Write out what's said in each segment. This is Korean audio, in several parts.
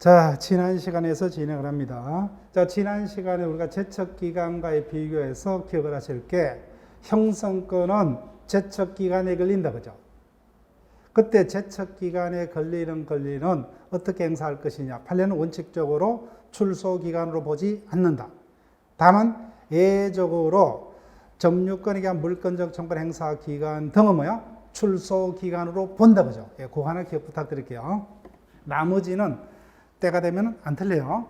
자, 지난 시간에서 진행을 합니다. 자, 지난 시간에 우리가 제척기간과의 비교해서 기억을 하실 게 형성권은 제척기간에 걸린다, 그죠? 그때 제척기간에 걸리는 권리는 어떻게 행사할 것이냐? 판례는 원칙적으로 출소기간으로 보지 않는다. 다만 예외적으로 점유권에 대한 물권적 청구 행사 기간 등은 뭐야? 출소기간으로 본다, 그죠? 예, 그거 하나 기억 부탁드릴게요. 나머지는 때가 되면 안 틀려요.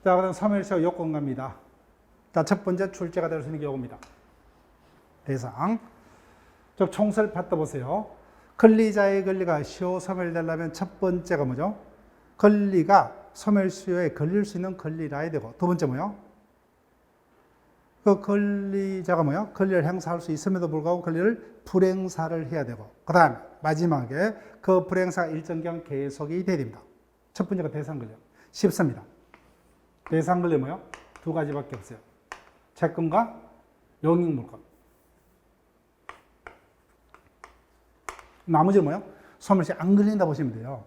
자, 그다음 소멸시효 요건 갑니다. 자, 첫 번째 출제가 될 수 있는 경우입니다. 대상. 즉, 총설 파트 보세요. 권리자의 권리가 시효 소멸되려면 첫 번째가 뭐죠? 권리가 소멸시효에 걸릴 수 있는 권리라 해야 되고, 두 번째 뭐요? 그 권리자가 뭐요? 권리를 행사할 수 있음에도 불구하고 권리를 불행사를 해야 되고, 그 다음에 마지막에 그 불행사가 일정 기간 계속이 돼야 됩니다. 첫 번째가 대상 권리. 쉽습니다. 대상 권리 뭐요? 두 가지밖에 없어요. 채권과 용익물권. 나머지는 뭐요? 소멸시효 안 걸린다 보시면 돼요.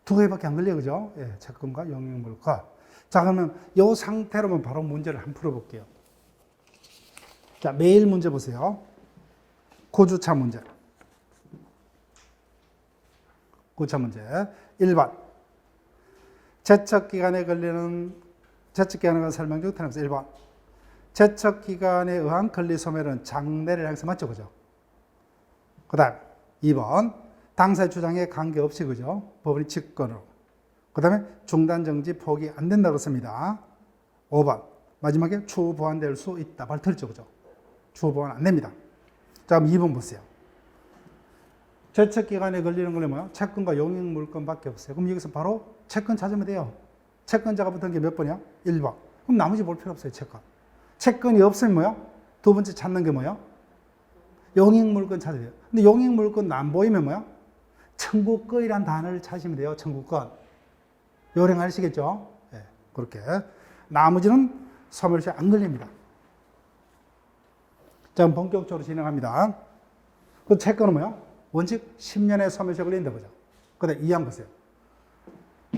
두 개밖에 안 걸려요, 그죠? 예, 채권과 용익물권. 자, 그러면 이 상태로만 바로 문제를 한번 풀어볼게요. 자, 매일 문제 보세요. 고주차 문제. 고주차 문제. 1번. 제척기간에 걸리는, 제척기간에 관한 설명 중 틀림없어. 1번. 제척기간에 의한 권리 소멸은 장래를 향해서 맞죠, 그죠? 그 다음, 2번. 당사의 주장에 관계없이, 그죠? 법원이 직권으로. 그 다음에 중단 정지 포기 안 된다고 씁니다. 5번. 마지막에 추후 보완될 수 있다. 말 틀죠, 그죠? 추후 보완 안 됩니다. 자, 그럼 2번 보세요. 제척기간에 걸리는 건 뭐예요? 채권과 용익물권밖에 없어요. 그럼 여기서 바로 채권 찾으면 돼요. 채권자가 붙은 게 몇 번이야? 1번. 그럼 나머지 볼 필요 없어요, 채권. 채권이 없으면 뭐예요? 두 번째 찾는 게 뭐예요? 용익물권 찾아야 돼요. 근데 용익물권 안 보이면 뭐예요? 청구권이란 단어를 찾으시면 돼요, 청구권. 요령 아시겠죠? 네, 그렇게. 나머지는 소멸시효 안 걸립니다. 자, 그럼 본격적으로 진행합니다. 그 채권은 뭐예요? 원칙 10년에 소멸시효 걸린다, 그죠? 그 다음에 2항 보세요.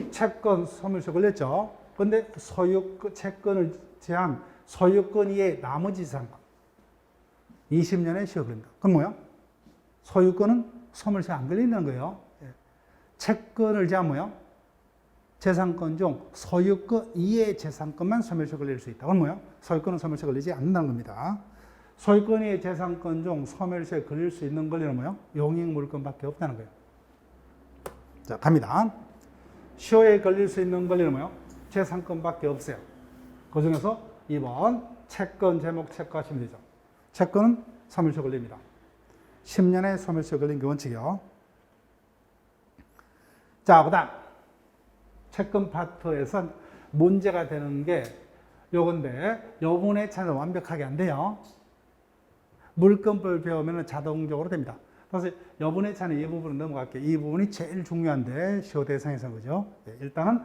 채권 소멸시효 걸렸죠? 근데 채권을 제한 소유권 이외의 나머지 재산권 20년에 시효 걸린다. 그럼 뭐야? 소유권은 소멸시효 안 걸린다는 거예요. 채권을 제한 뭐야? 재산권 중 소유권 이외의 재산권만 소멸시효 걸릴 수 있다. 그럼 뭐야? 소유권은 소멸시효 걸리지 않는다는 겁니다. 소유권 이외의 재산권 중 소멸시효에 걸릴 수 있는 권리는 뭐야? 용익물권밖에 없다는 거예요. 자, 갑니다. 시효에 걸릴 수 있는 권리는 뭐야? 재산권밖에 없어요. 그 중에서 2번 채권 제목 체크하시면 되죠. 채권은 소멸시효 걸립니다. 10년에 소멸시효 걸린 게 원칙이요. 자, 그 다음 채권 파트에서 문제가 되는 게 요건데 요번에 차는 완벽하게 안 돼요. 물권법을 배우면 자동적으로 됩니다. 그래서 요번에 차는 이 부분은 넘어갈게요. 이 부분이 제일 중요한데 시효 대상에서 그죠? 일단은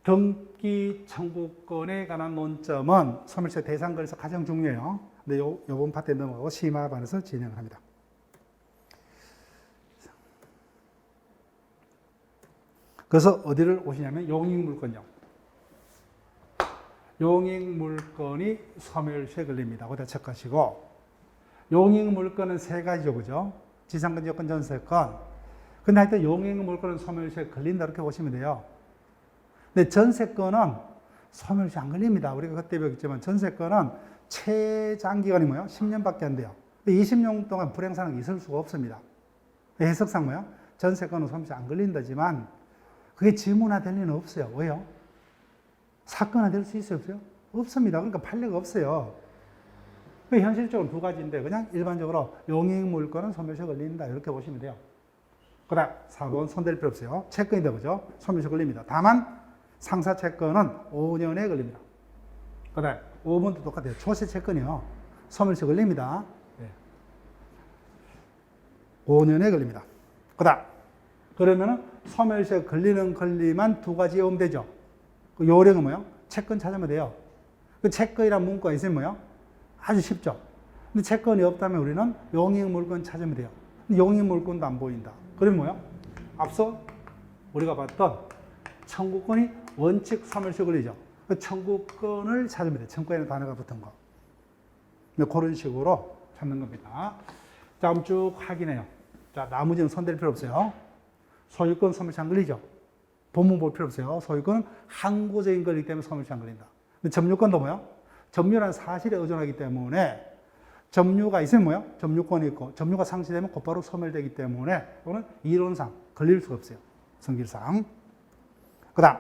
등기 청구권에 관한 논점은 소멸시효 대상권에서 가장 중요해요. 근데 요번 파트에 넘어가고 심화반에서 진행을 합니다. 그래서 어디를 오시냐면 용익물권요. 용익물권이 소멸시효에 걸립니다. 거기다 체크하시고 용익물권은 세 가지죠, 그죠? 지상권, 지역권, 전세권. 근데 하여튼 용익물권은 소멸시효에 걸린다 이렇게 보시면 돼요. 근데 전세권은 소멸시효 안 걸립니다. 우리가 그때 배웠지만 전세권은 최장기간이 뭐예요? 10년밖에 안 돼요. 20년 동안 불행사는 있을 수가 없습니다. 해석상 뭐예요? 전세권은 소멸시효 안 걸린다지만 그게 지문화될 리는 없어요. 왜요? 사건화될 수 있어요? 없어요? 없습니다. 그러니까 판례가 없어요. 현실적으로 두 가지인데 그냥 일반적으로 용익물권은 소멸시효 걸린다 이렇게 보시면 돼요. 그 다음 4번 손댈 필요 없어요. 채권이다, 그죠? 소멸시효 걸립니다. 다만 상사채권은 5년에 걸립니다. 그 다음 5번도 똑같아요. 초세 채권이요. 소멸시효 걸립니다. 5년에 걸립니다. 그 다음 그러면은 소멸시효 걸리는 권리만 두 가지 외우면 되죠. 그 요령은 뭐예요? 채권 찾으면 돼요. 그 채권이란 문구가 있으면 뭐예요? 아주 쉽죠. 근데 채권이 없다면 우리는 용익물권 찾으면 돼요. 용익물권도 안 보인다. 그러면 뭐야? 앞서 우리가 봤던 청구권이 원칙 소멸시효 권리죠. 그 청구권을 찾으면 돼. 청구권에 단어가 붙은 거. 그런 식으로 찾는 겁니다. 자, 그럼 쭉 확인해요. 자, 나머지는 손댈 필요 없어요. 소유권 소멸시 안 걸리죠? 본문 볼 필요 없어요. 소유권은 항구적인 권리이기 때문에 소멸시 안 걸린다. 근데 점유권도 뭐야? 점유라는 사실에 의존하기 때문에 점유가 있으면 뭐야? 점유권이 있고 점유가 상실되면 곧바로 소멸되기 때문에 이거는 이론상 걸릴 수가 없어요. 성질상. 그 다음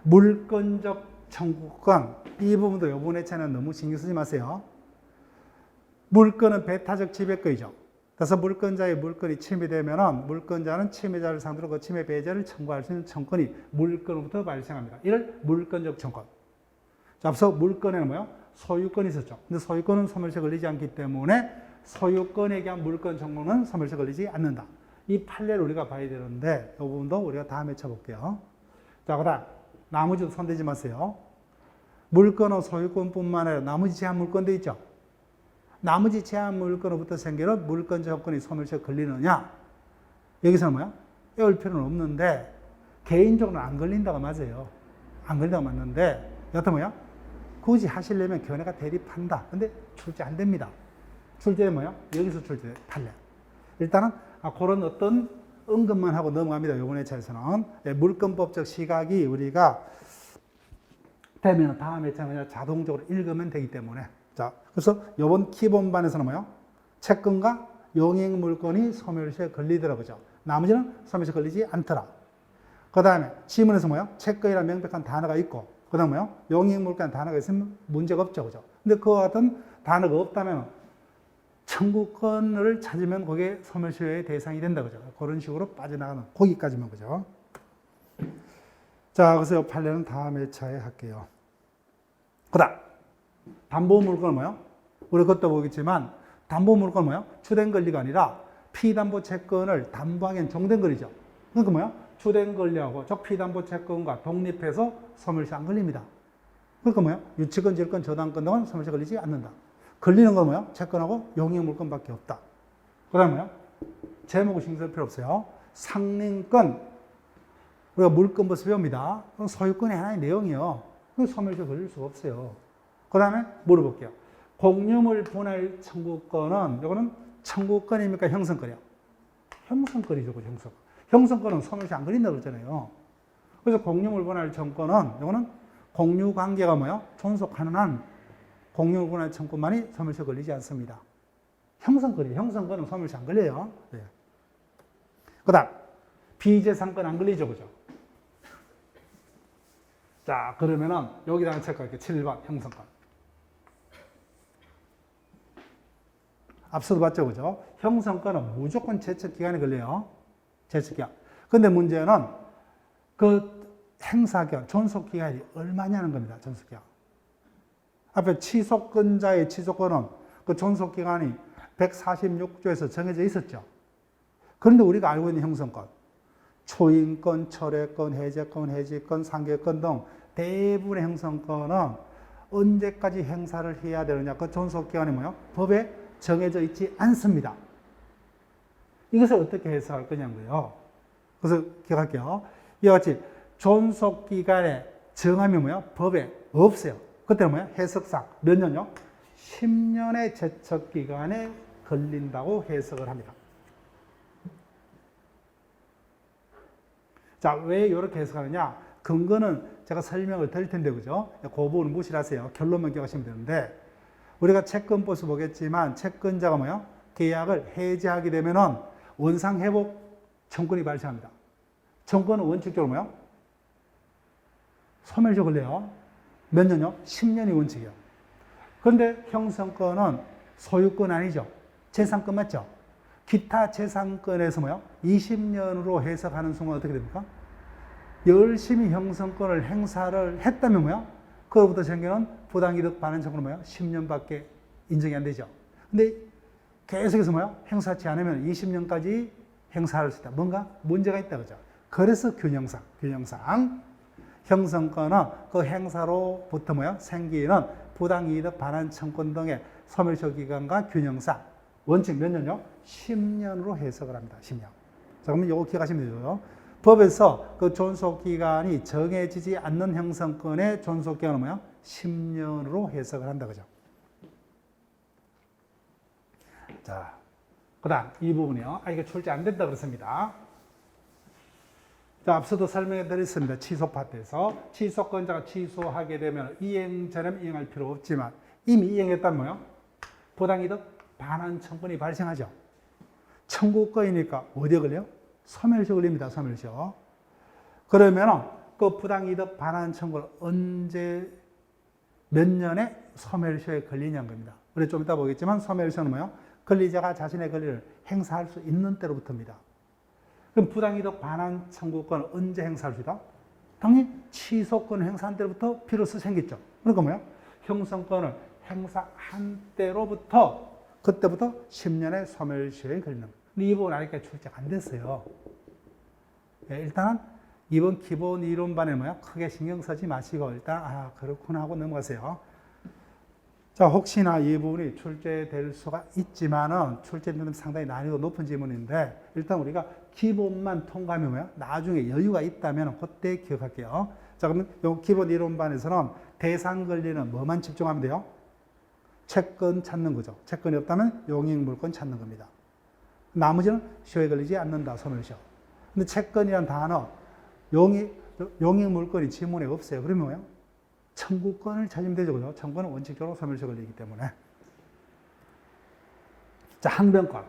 물권적 청구권. 이 부분도 이번에 차는 너무 신경 쓰지 마세요. 물권은 배타적 지배권이죠. 그래서 물권자의 물권이 침해되면 물권자는 침해자를 상대로 그 침해 배제를 청구할 수 있는 청구권이 물권으로부터 발생합니다. 이를 물권적 청구권. 자, 앞서 물권에는 뭐요? 소유권이 있었죠. 근데 소유권은 소멸시효 걸리지 않기 때문에 소유권에 대한 물권 청구는 소멸시효 걸리지 않는다. 이 판례를 우리가 봐야 되는데 이 부분도 우리가 다음에 쳐볼게요. 자, 그 다음 나머지도 손대지 마세요. 물권은 소유권뿐만 아니라 나머지 제한 물권도 있죠. 나머지 제한 물권으로부터 생기는 물권적 조건이 소멸시효 걸리느냐? 여기서는 뭐야? 외울 필요는 없는데 개인적으로는 안 걸린다가 맞아요. 안 걸린다가 맞는데 여튼 뭐야? 굳이 하시려면 견해가 대립한다. 근데 출제 안 됩니다. 출제는 뭐야? 여기서 출제 판례. 일단은 그런 어떤 언급만 하고 넘어갑니다. 이번에 차에서는 물권법적 시각이 우리가 되면 다음 회차는 그냥 자동적으로 읽으면 되기 때문에 자, 그래서 이번 기본반에서는 뭐요? 채권과 용익 물권이 소멸시효에 걸리더라고요. 나머지는 소멸시효 걸리지 않더라. 그 다음에 지문에서 뭐요? 채권이라는 명백한 단어가 있고, 그 다음 뭐요? 용익 물권 단어가 있으면 문제가 없죠, 그죠? 근데 그와 같은 단어가 없다면 청구권을 찾으면 그게 소멸시효의 대상이 된다, 그죠? 그런 식으로 빠져나가는 거기까지만, 그죠? 자, 그래서 이 판례는 다음 회차에 할게요. 그 다음. 담보물권은 뭐예요? 우리 그것도 보겠지만 담보물권은 뭐예요? 주된 권리가 아니라 피담보 채권을 담보하기 위한 종된 권리죠. 그러니까 뭐예요? 주된 권리하고 적피담보 채권과 독립해서 소멸시효 안 걸립니다. 그러니까 뭐예요? 유치권, 질권, 저당권 등은 소멸시효 걸리지 않는다. 걸리는 건 뭐예요? 채권하고 용익물권밖에 없다. 그 다음에 뭐예요? 제목을 신경 쓸 필요 없어요. 상린권, 우리가 물권법에서 배웁니다. 그건 소유권의 하나의 내용이요. 그건 소멸시효 걸릴 수가 없어요. 그 다음에 물어볼게요. 공유물 분할 청구권은, 이거는 청구권입니까? 형성권이요? 형성권이죠, 형성권. 형성권은 소멸시효 안 걸린다고 그랬잖아요. 그래서 공유물 분할 청구권은, 이거는 공유 관계가 뭐예요? 존속하는 한 공유물 분할 청구권만이 소멸시효 걸리지 않습니다. 형성권이에요. 형성권은 소멸시효 안 걸려요. 네. 그 다음, 비재산권 안 걸리죠, 그죠? 자, 그러면은 여기다가 체크할게요. 7번 형성권. 앞서도 봤죠, 그죠? 형성권은 무조건 제척기간에 걸려요. 제척기간. 근데 문제는 그 행사기간, 존속기간이 얼마냐는 겁니다. 존속기간. 앞에 취소권자의 취소권은 그 존속기간이 146조에서 정해져 있었죠. 그런데 우리가 알고 있는 형성권, 초인권, 철회권, 해제권, 해지권, 상계권 등 대부분의 형성권은 언제까지 행사를 해야 되느냐, 그 존속기간이 뭐예요? 법에 정해져 있지 않습니다. 이것을 어떻게 해석할 거냐고요. 그래서 기억할게요. 이와 같이 존속기간에 정함이 뭐예요? 법에 없어요. 그때는 뭐예요? 해석상 몇 년요? 10년의 제척기간에 걸린다고 해석을 합니다. 자, 왜 이렇게 해석하느냐? 근거는 제가 설명을 드릴 텐데, 그죠? 그 부분은 무시하세요. 결론만 기억하시면 되는데, 우리가 채권법에서 보겠지만, 채권자가 뭐예요? 계약을 해지하게 되면은 원상회복 청구권이 발생합니다. 청구권은 원칙적으로 뭐예요? 소멸시효 걸려요. 몇 년요? 10년이 원칙이에요. 그런데 형성권은 소유권 아니죠? 재산권 맞죠? 기타 재산권에서 뭐요? 20년으로 해석하는 순간 어떻게 됩니까? 열심히 형성권을 행사를 했다면 뭐요? 그로부터 생기는 부당이득 반환 청구는 뭐요? 10년밖에 인정이 안 되죠. 근데 계속해서 뭐요? 행사하지 않으면 20년까지 행사할 수 있다. 뭔가 문제가 있다, 그죠? 그래서 균형상 형성권은 그 행사로부터 뭐요? 생기는 부당이득 반환 청구권 등의 소멸시효 기간과 균형상 원칙 몇 년요? 10년으로 해석을 합니다. 10년. 자, 그러면 요거 기억하시면 되죠. 법에서 그 존속기간이 정해지지 않는 형성권의 존속기간은 뭐야? 10년으로 해석을 한다, 그죠? 자, 그 다음, 이 부분이요. 이게 출제 안 된다 그렇습니다. 자, 앞서도 설명해 드렸습니다. 취소 파트에서. 취소권자가 취소하게 되면 이행 전에 이행할 필요 없지만, 이미 이행했다면 뭐요? 부당이득 반환 청구권이 발생하죠. 청구권이니까 어디에 걸려요? 소멸시효 걸립니다. 소멸시효. 그러면 그 부당이득 반환 청구를 언제 몇 년에 소멸시효에 걸리냐는 겁니다. 우리 좀 이따 보겠지만 소멸시효는 뭐예요? 권리자가 자신의 권리를 행사할 수 있는 때로부터입니다. 그럼 부당이득 반환 청구권을 언제 행사할 수 있다? 당연히 취소권 행사한 때로부터 비로소 생겼죠. 그러니까 뭐예요? 형성권을 행사한 때로부터 그때부터 10년의 소멸시효에 걸리는 거예요. 근데 이 부분 아직까지 출제가 안 됐어요. 일단은 이번 기본 이론반에 뭐야? 크게 신경 쓰지 마시고 일단 그렇구나 하고 넘어가세요. 자, 혹시나 이 부분이 출제될 수가 있지만은 출제되는 상당히 난이도 높은 지문인데 일단 우리가 기본만 통과하면 뭐야? 나중에 여유가 있다면 그때 기억할게요. 자, 그러면 요 기본 이론반에서는 대상 권리는 뭐만 집중하면 돼요? 채권 찾는 거죠. 채권이 없다면 용익 물권 찾는 겁니다. 나머지는 시효에 걸리지 않는다. 소멸시효. 근데 채권이란 단어, 용익 물권이 지문에 없어요. 그러면 뭐예요? 청구권을 찾으면 되죠. 그죠? 청구권은 원칙적으로 소멸시효 걸리기 때문에. 자, 항변권.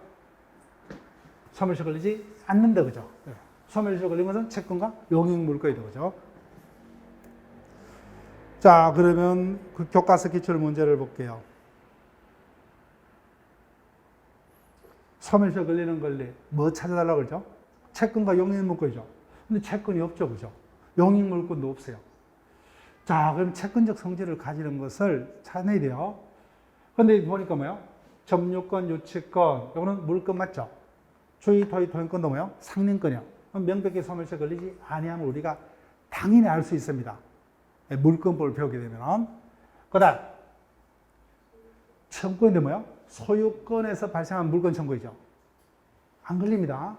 소멸시효 걸리지 않는다. 그죠? 소멸시효 걸린 것은 채권과 용익 물권이다. 그죠? 자, 그러면 그 교과서 기출 문제를 볼게요. 소멸시효 걸리는 권리, 뭐 찾아달라고 그러죠? 채권과 용익 물권이죠. 근데 채권이 없죠. 그죠? 용익 물권도 없어요. 자, 그럼 채권적 성질을 가지는 것을 찾아내야 돼요. 근데 보니까 뭐예요? 점유권, 유치권, 이거는 물권 맞죠? 주의, 토의, 토행권도 뭐예요? 상린권이요. 그럼 명백히 소멸시효 걸리지 아니하면 우리가 당연히 알 수 있습니다. 물권법을 배우게 되면. 그 다음, 청구인데 뭐예요? 소유권에서 발생한 물권 청구이죠. 안 걸립니다.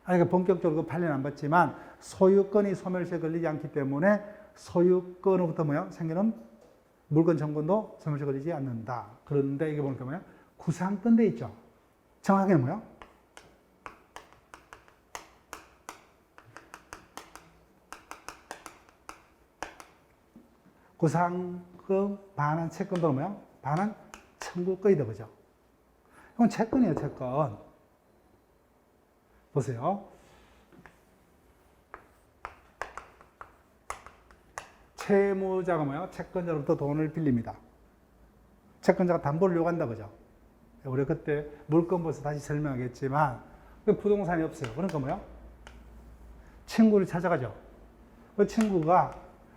그러니까 본격적으로 그 판례는 안 받지만 소유권이 소멸시효에 걸리지 않기 때문에 소유권으로부터 뭐예요? 생기는 물권 청구도 소멸시효에 걸리지 않는다. 그런데 이게 보니까 뭐예요? 구상권 돼 있죠. 정확하게는 뭐예요? 구상권 반환 채권도 뭐예요? 반환 청구권이다. 그죠? 이건 채권이에요. 채권. 보세요. 채무자가 뭐예요? 채권자로부터 돈을 빌립니다. 채권자가 담보를 요구한다. 그죠? 우리 그때 물권법에서 다시 설명하겠지만 부동산이 없어요. 그러니까 뭐예요? 친구를 찾아가죠. 그 친구가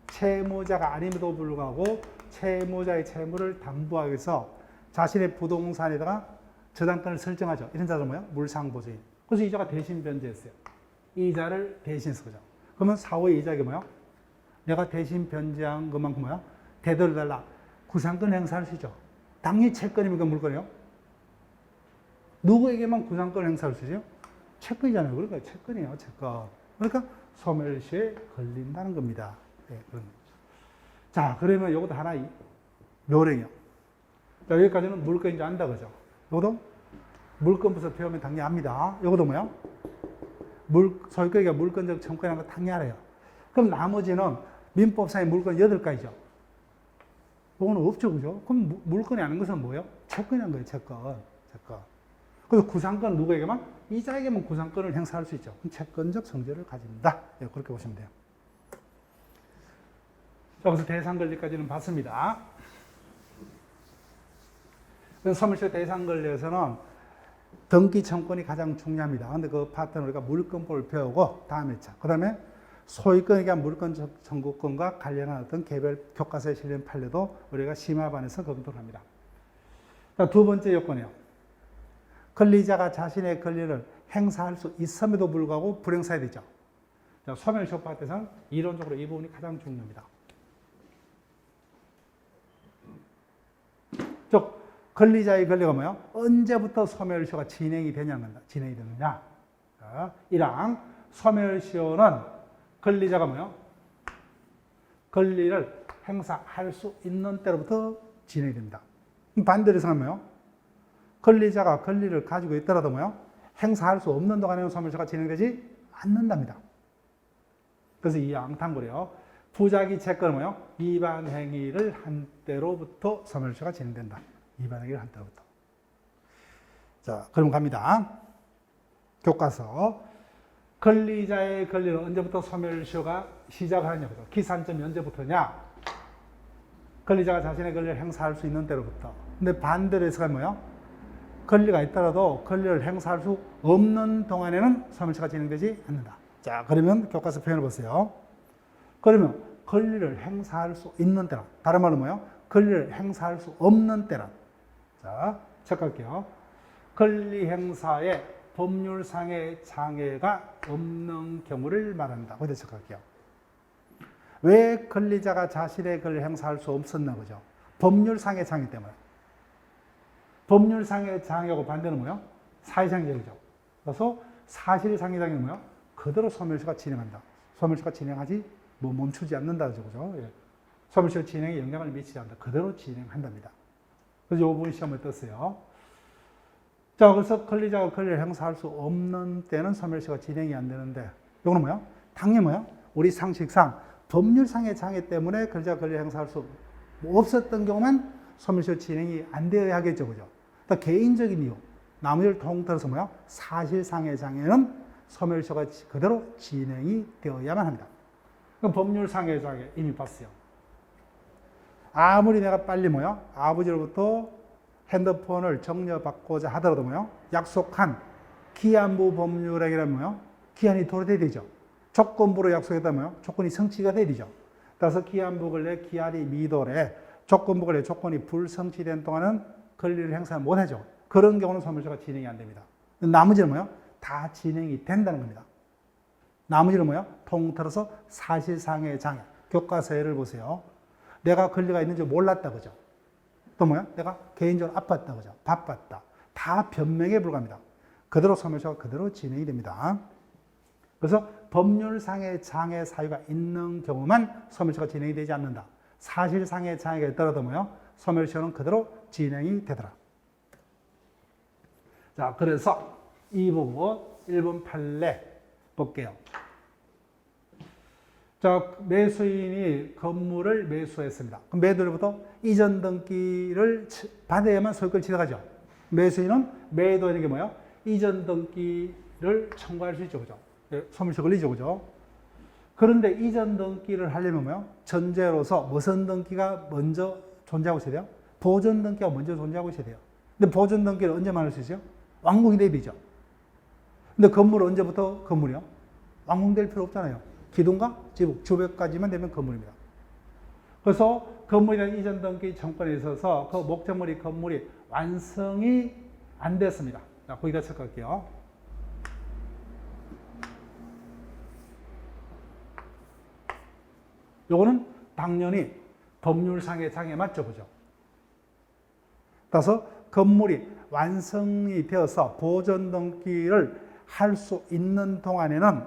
채무자가 아님에도 불구하고 채무자의 채무를 담보하기 위해서 자신의 부동산에다가 저당권을 설정하죠. 이런 자들 뭐예요? 물상보증인. 그래서 이자가 대신 변제했어요. 이자를 대신해서 그죠. 그러면 사후의 이자가 뭐예요? 내가 대신 변제한 것만큼 뭐야? 대도를 달라. 구상권 행사할 수 있죠. 당연히 채권이니까 물건이요. 누구에게만 구상권 행사할 수 있어요? 채권이잖아요. 그러니까 채권이에요. 채권. 그러니까 소멸시효에 걸린다는 겁니다. 네, 그런 거죠. 자, 그러면 이것도 하나 묘령이요. 자, 여기까지는 물건인 줄 안다. 그죠? 이것도 물건부터 배우면 당연히 압니다. 이것도 뭐야? 소유권이가 물건적 청구권이라는 거 당연히 알아요. 그럼 나머지는 민법상의 물건 8가지죠. 그거는 없죠. 그죠? 그럼 물건이 아닌 것은 뭐예요? 채권이라는 거예요. 채권. 그래서 구상권 누구에게만? 이자에게만 구상권을 행사할 수 있죠. 그럼 채권적 성질을 가진다. 네, 그렇게 보시면 돼요. 자, 그래서 대상 권리까지는 봤습니다. 소멸시효 대상 권리에서는 등기 청구권이 가장 중요합니다. 근데 그 파트는 우리가 물권법을 배우고 다음에 차. 그 다음에 소유권에 대한 물권 청구권과 관련한 어떤 개별 교과서에 실린 판례도 우리가 심화반에서 검토를 합니다. 자, 두 번째 요건이요. 권리자가 자신의 권리를 행사할 수 있음에도 불구하고 불행사해야 되죠. 자, 소멸시효 파트에서는 이론적으로 이 부분이 가장 중요합니다. 즉, 권리자의 권리가 뭐예요? 언제부터 소멸시효가 진행이 되느냐. 자, 1항 소멸시효는 권리자가 뭐요? 권리를 행사할 수 있는 때로부터 진행이 됩니다. 반대로 생각하면 권리자가 권리를 가지고 있더라도 뭐요? 행사할 수 없는 동안에는 소멸시효가 진행되지 않는답니다. 그래서 이 양탕구래요. 부작위 채권은 뭐요? 위반 행위를 한 때로부터 소멸시효가 진행된다. 위반 행위를 한 때로부터. 자, 그럼 갑니다. 교과서. 권리자의 권리는 언제부터 소멸시효가 시작하느냐. 기산점이 언제부터냐? 권리자가 자신의 권리를 행사할 수 있는 때로부터. 근데 반대로 해석하면 뭐예요? 권리가 있더라도 권리를 행사할 수 없는 동안에는 소멸시효가 진행되지 않는다. 자, 그러면 교과서 표현을 보세요. 그러면 권리를 행사할 수 있는 때란, 다른 말로 뭐예요? 권리를 행사할 수 없는 때란. 자, 체크할게요. 권리 행사에 법률상의 장애가 없는 경우를 말한다. 어디 체크할게요. 왜 권리자가 자신의 권리를 행사할 수 없었나 보죠? 법률상의 장애 때문에. 법률상의 장애하고 반대는 뭐예요? 사회상의적이죠. 그래서 사실상의 장애는 뭐예요? 그대로 소멸시효가 진행한다. 소멸시효가 진행하지 멈추지 않는다죠. 그죠? 예. 소멸시효 진행에 영향을 미치지 않는다. 그대로 진행한답니다. 그래서 이 부분 시험에 떴어요. 자, 그래서 권리자가 권리를 행사할 수 없는 때는 소멸시효가 진행이 안 되는데, 이거는 뭐야? 당연히 뭐야? 우리 상식상 법률상의 장애 때문에 권리자가 권리를 행사할 수 없었던 경우만 소멸시효 진행이 안 되어야 하겠죠. 그죠? 그러니까 개인적인 이유, 나머지를 통틀어서 뭐야? 사실상의 장애는 소멸시효가 그대로 진행이 되어야만 합니다. 그럼 법률상의 장애 이미 봤어요. 아무리 내가 빨리 뭐야? 아버지로부터 핸드폰을 정려받고자 하더라도 뭐요? 약속한 기한부 법률행위라면 뭐요? 기한이 도래돼야 되죠. 조건부로 약속했다면 뭐요? 조건이 성취가 돼야 되죠. 따라서 기한부 근래 기한이 미도래, 조건부 근래 조건이 불성취된 동안은 권리를 행사 못하죠. 그런 경우는 소멸시효가 진행이 안 됩니다. 나머지는 뭐요? 다 진행이 된다는 겁니다. 나머지는 뭐요? 통틀어서 사실상의 장애. 교과서 예를 보세요. 내가 권리가 있는 줄 몰랐다, 그죠? 또 뭐야? 내가 개인적으로 아팠다, 그죠? 바빴다. 다 변명에 불과합니다. 그대로 소멸시효가 그대로 진행이 됩니다. 그래서 법률상의 장애 사유가 있는 경우만 소멸시효가 진행이 되지 않는다. 사실상의 장애가 있더라도 뭐요? 소멸시효는 그대로 진행이 되더라. 자, 그래서 이 부분 1번 판례 볼게요. 자, 매수인이 건물을 매수했습니다. 그럼 매도로부터 이전 등기를 받아야만 소유권을 취득하죠. 매수인은 매도인에게 뭐예요? 이전 등기를 청구할 수 있죠. 그죠? 소멸시효 걸리죠. 그죠? 그런데 이전 등기를 하려면 뭐예요? 전제로서 무슨 등기가 먼저 존재하고 있어야 돼요? 보존 등기가 먼저 존재하고 있어야 돼요. 근데 보존 등기를 언제만 할 수 있어요? 완공이 돼야 되죠. 근데 건물은 언제부터 건물이요? 완공될 필요 없잖아요. 기둥과 지붕, 주벽까지만 되면 건물입니다. 그래서 건물에 대한 이전 등기 청구권에 있어서 그 목적물이 건물이 완성이 안 됐습니다. 자, 거기다 체크할게요. 요거는 당연히 법률상의 장애 맞죠, 그죠? 따라서 건물이 완성이 되어서 보존 등기를 할 수 있는 동안에는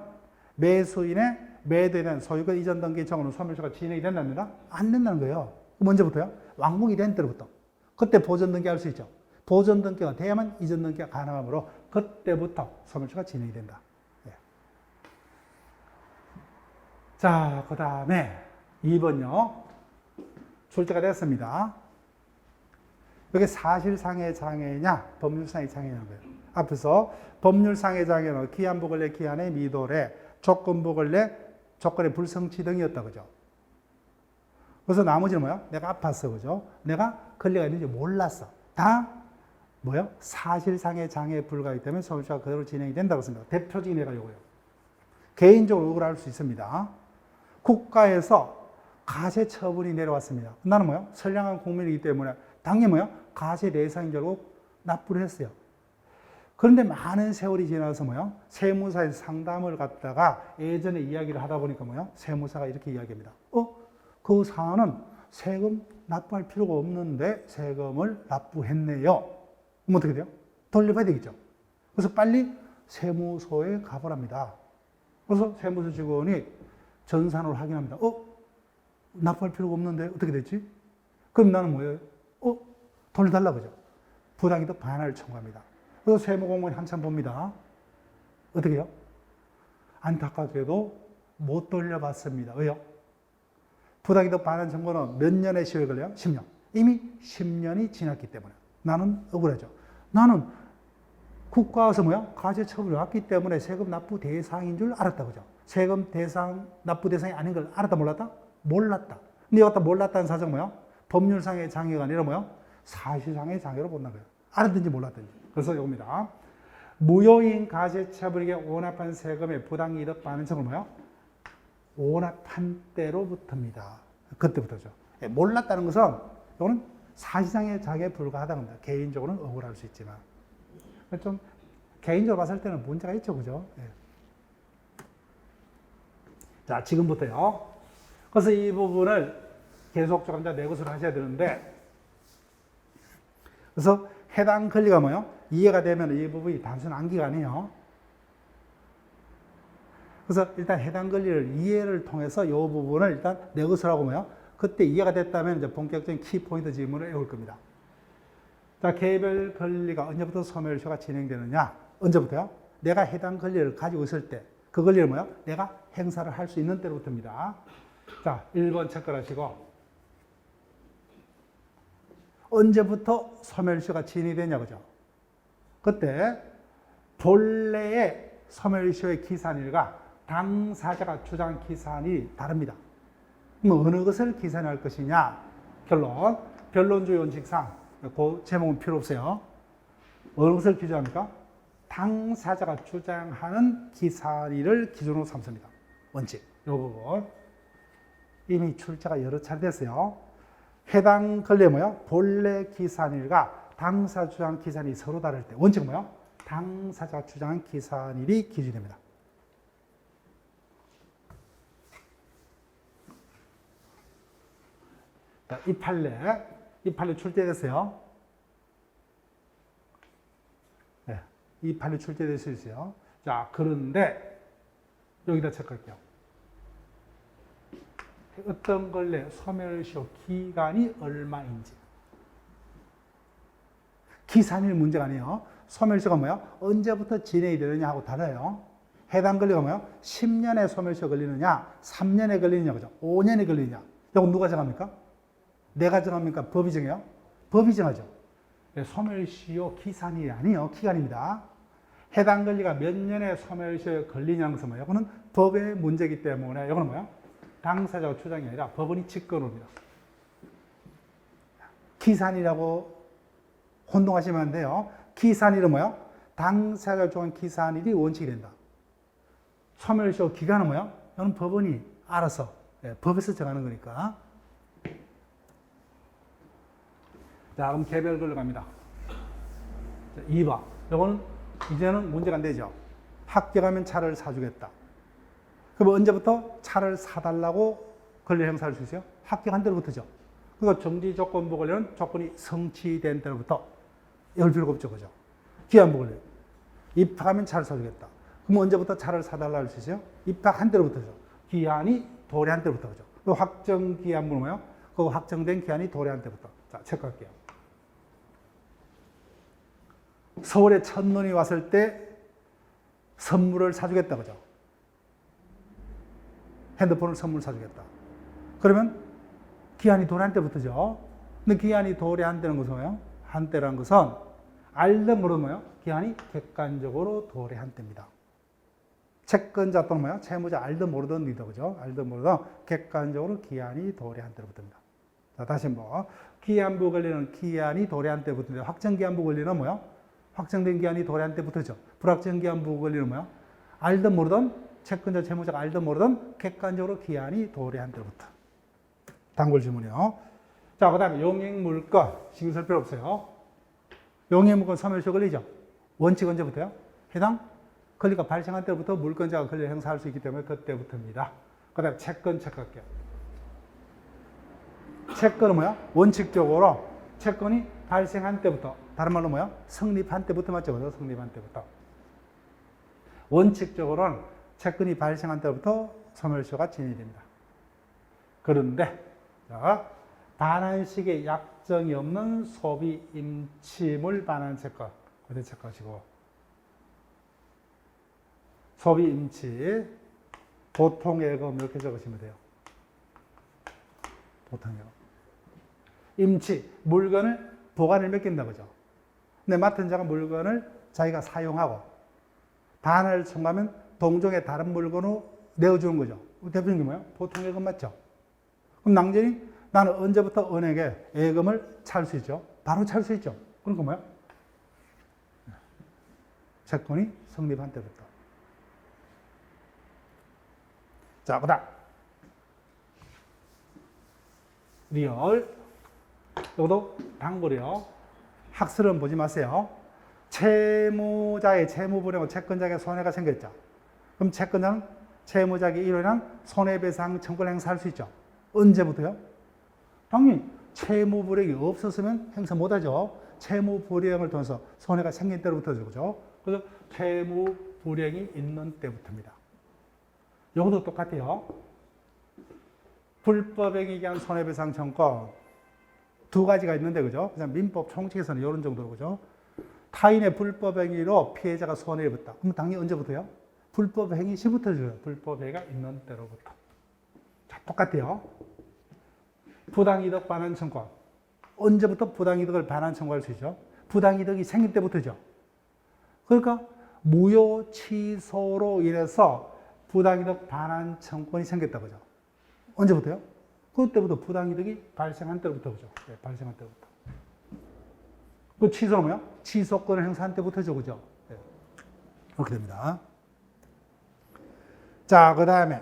매수인의 매도에 대한 소유권 이전 등기 청구는 소멸시효가 진행이 된답니다. 안 된다는 거예요. 언제부터요? 완공이 된 때로부터. 그때 보존 등기 할 수 있죠. 보존 등기가 돼야만 이전 등기가 가능하므로 그때부터 소멸시효가 진행이 된다. 예. 자, 그 다음에 2번요. 출제가 됐습니다. 이게 사실상의 장애냐, 법률상의 장애냐는 거예요. 앞에서 법률상의 장애는 기한부 근래 기한의 미도래, 조건부 근래 조건의 불성취 등이었다, 그죠? 그래서 나머지는 뭐야? 내가 아팠어, 그죠? 내가 권리가 있는지 몰랐어. 다 뭐요? 사실상의 장애에 불과하기 때문에 소멸시효가 그대로 진행이 된다고 했습니다. 대표적인 예가 이거예요. 개인적으로 억울할 수 있습니다. 국가에서 가세 처분이 내려왔습니다. 나는 뭐요? 선량한 국민이기 때문에 당연히 뭐요? 가세 대상인 줄 알고 납부를 했어요. 그런데 많은 세월이 지나서 뭐요? 세무사에서 상담을 갖다가 예전에 이야기를 하다 보니까 뭐요? 세무사가 이렇게 이야기합니다. 그 사안은 세금 납부할 필요가 없는데 세금을 납부했네요. 그럼 어떻게 돼요? 돌려봐야 되겠죠. 그래서 빨리 세무소에 가보랍니다. 그래서 세무서 직원이 전산으로 확인합니다. 납부할 필요가 없는데 어떻게 됐지? 그럼 나는 뭐예요? 돌려달라 그죠? 부당이득 반환을 청구합니다. 그래서 세무공무원이 한참 봅니다. 어떻게 해요? 안타깝게도 못 돌려받습니다. 왜요? 부당이득 반환 청구는 몇 년의 시효에 걸려요? 10년. 이미 10년이 지났기 때문에 나는 억울하죠. 나는 국가에서 가제처분을 왔기 때문에 세금 납부 대상인 줄 알았다 그죠? 세금 대상, 납부 대상이 아닌 걸 알았다 몰랐다? 몰랐다. 근데 여기다 몰랐다는 사정 법률상의 장애가 아니라 사실상의 장애로 본다는 거예요. 알았든지 몰랐든지. 그래서 이겁니다. 무효인 가제처분에게 원합한 세금의 부당이득 반환 청구는 원합한 때로부터입니다. 그때부터죠. 몰랐다는 것은 이거는 사실상의 장애에 불과하다는 겁니다. 개인적으로는 억울할 수 있지만. 좀 개인적으로 봤을 때는 문제가 있죠. 그죠? 예. 자, 지금부터요. 그래서 이 부분을 계속적으로 내 것으로 하셔야 되는데, 그래서 해당 권리가 이해가 되면 이 부분이 단순 암기가 아니에요. 그래서 일단 해당 권리를 이해를 통해서 이 부분을 일단 내 것으로 하고 그때 이해가 됐다면 이제 본격적인 키포인트 질문을 외울 겁니다. 자, 개별 권리가 언제부터 소멸시효가 진행되느냐? 언제부터요? 내가 해당 권리를 가지고 있을 때, 그 권리를 내가 행사를 할 수 있는 때로부터입니다. 자, 1번 체크하시고, 언제부터 소멸시효가 진행이 되냐, 그죠? 그때, 본래의 소멸시효의 기산일과 당사자가 주장한 기산이 다릅니다. 그럼 어느 것을 기산할 것이냐? 결론, 변론주의 원칙상, 그 제목은 필요 없어요. 어느 것을 기준합니까? 당사자가 주장하는 기산일을 기준으로 삼습니다. 원칙. 이 부분. 이미 출제가 여러 차례 됐어요. 해당 권리에 본래 기산일과 당사 주장 기산이 서로 다를 때 원칙은 당사자가 주장한 기산일이 기준입니다. 자, 이 판례 출제됐어요. 네, 이 판례 출제될 수 있어요. 자, 그런데 여기다 체크할게요. 어떤 권리 소멸시효 기간이 얼마인지. 기산일 문제가 아니에요. 소멸시효가 언제부터 진행이 되느냐 하고 달라요. 해당 권리가 10년에 소멸시효 걸리느냐, 3년에 걸리느냐, 그죠? 5년에 걸리느냐. 이건 누가 정합니까? 내가 정합니까? 법이 정해요? 법이 정하죠. 소멸시효 기산이 아니에요. 기간입니다. 해당 권리가 몇 년에 소멸시효에 걸리냐는 것은 이거는 법의 문제이기 때문에 이거는 당사자가 주장이 아니라 법원이 직권입니다. 기산이라고 혼동하시면 안 돼요. 기산일은 당사자가 주장한 기산일이 원칙이 된다. 소멸시효 기간은 이거는 법원이 알아서 법에서 정하는 거니까. 자, 그럼 개별 권리로 갑니다. 2번. 이거는 이제는 문제가 안 되죠. 합격하면 차를 사주겠다. 그럼 언제부터 차를 사달라고 권리 행사할 수 있어요? 합격한 때로부터죠. 그러니까 정지 조건부 권리는 조건이 성취된 때로부터 열 필요가 없죠. 그죠? 기한부 권리. 입학하면 차를 사주겠다. 그럼 언제부터 차를 사달라고 할 수 있어요? 입학한 때로부터죠. 기한이 도래한 때부터 그죠. 그 확정 기한부는 그 확정된 기한이 도래한 때부터. 자, 체크할게요. 서울에 첫눈이 왔을 때 선물을 사주겠다. 그죠? 핸드폰을 선물 사주겠다. 그러면 기한이 도래한 때부터죠. 근데 기한이 도래한 때는 것은 한때라는 것은 알든 모르든 기한이 객관적으로 도래한 때입니다. 채권자 또는 채무자 알든 모르든 리더 그죠? 알든 모르든 객관적으로 기한이 도래한 때부터입니다. 자, 다시 한번 기한부 권리는 기한이 도래한 때부터인데 확정기한부 권리는 확정된 기한이 도래한 때부터죠. 불확정기한부 권리는 알든 모르든 채권자, 채무자가 알든 모르든 객관적으로 기한이 도래한 때부터. 단골 질문이요. 자, 그 다음에 용익물건. 신경 쓸 필요 없어요. 용익물건 소멸시효 걸리죠. 원칙 언제부터요? 해당 권리가 발생한 때부터 물권자가 권리를 행사할 수 있기 때문에 그때부터입니다. 그 다음에 채권 체크할게요. 채권은 원칙적으로 채권이 발생한 때부터, 다른 말로 성립한 때부터 맞죠? 성립한 때부터. 원칙적으로는 채권이 발생한 때부터 소멸시효가 진행이 됩니다. 그런데 자, 반환식의 약정이 없는 소비 임치물 반환 채권, 그대 채권이고 소비 임치 보통 예금 이렇게 적으시면 돼요. 보통 예금. 임치 물건을 보관을 맡긴다 그죠. 근데 맡은 자가 물건을 자기가 사용하고 반환을 청구하면 동종의 다른 물건으로 내어주는 거죠. 대표적인 게 뭐예요? 보통 예금 맞죠? 그럼 낭전이 나는 언제부터 은행에 예금을 찰 수 있죠? 바로 찰 수 있죠. 그러니까 뭐예요? 채권이 성립한 때부터. 자, 그 다음. 리얼. 이것도 당부요. 학설은 보지 마세요. 채무자의 채무불이하고 채권자에게 손해가 생겼죠. 그럼 채권자는 채무자에게 이로 인한 손해배상 청구를 행사할 수 있죠. 언제부터요? 당연히 채무불이익이 없었으면 행사 못하죠. 채무불이익을 통해서 손해가 생긴 때로부터죠. 그죠? 그래서 채무불이익이 있는 때부터입니다. 이것도 똑같아요. 불법행위에 의한 손해배상 청구 두 가지가 있는데 그죠? 그냥 민법 총칙에서는 이런 정도로 그죠? 타인의 불법행위로 피해자가 손해를 입었다. 그럼 당연히 언제부터요? 불법행위 시부터죠. 불법행위가 있는 때로부터. 자, 똑같아요. 부당이득 반환 청구. 언제부터 부당이득을 반환 청구할 수 있죠? 부당이득이 생길 때부터죠. 그러니까 무효 취소로 인해서 부당이득 반환 청구권이 생겼다 그죠? 언제부터요? 그때부터 부당이득이 발생한 때부터 그죠? 네, 발생한 때부터. 그 취소는 뭐요? 취소권을 행사한 때부터죠, 그죠? 네. 그렇게 됩니다. 자, 그 다음에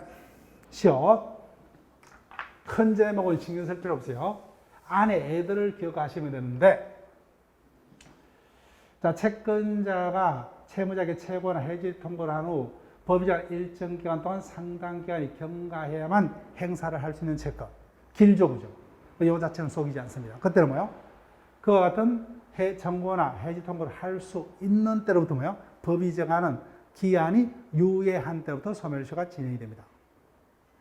시옷. 큰 제목은 신경 쓸 필요 없어요. 안에 애들을 기억하시면 되는데, 자, 채권자가 채무자에게 채권을 해지 통보를 한 후 법의자가 일정 기간 동안 상당 기간이 경과해야만 행사를 할 수 있는 채권. 길죠, 그죠? 이 자체는 속이지 않습니다. 그때는 뭐요? 그와 같은 청구나 해지 통보를 할 수 있는 때로부터 뭐요? 법이 정하는 기한이 유예한 때부터 소멸시효가 진행이 됩니다.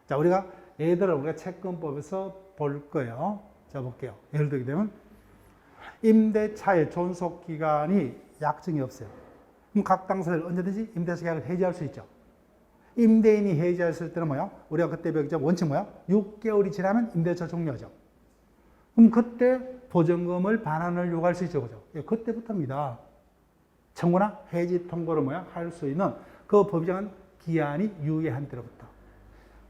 자, 우리가 예를 우리가 채권법에서 볼 거예요. 자, 볼게요. 예를 들게 되면 임대차의 존속 기간이 약정이 없어요. 그럼 각 당사자를 언제든지 임대차 계약을 해지할 수 있죠. 임대인이 해지했을 때는 뭐야? 우리가 그때 배웠죠. 원칙 뭐야? 6개월이 지나면 임대차 종료죠. 그럼 그때 보증금을 반환을 요구할 수 있죠. 그죠? 예, 그때부터입니다. 청구나 해지 통보를 뭐야? 할 수 있는 그 법정한 기한이 유예한 때로부터.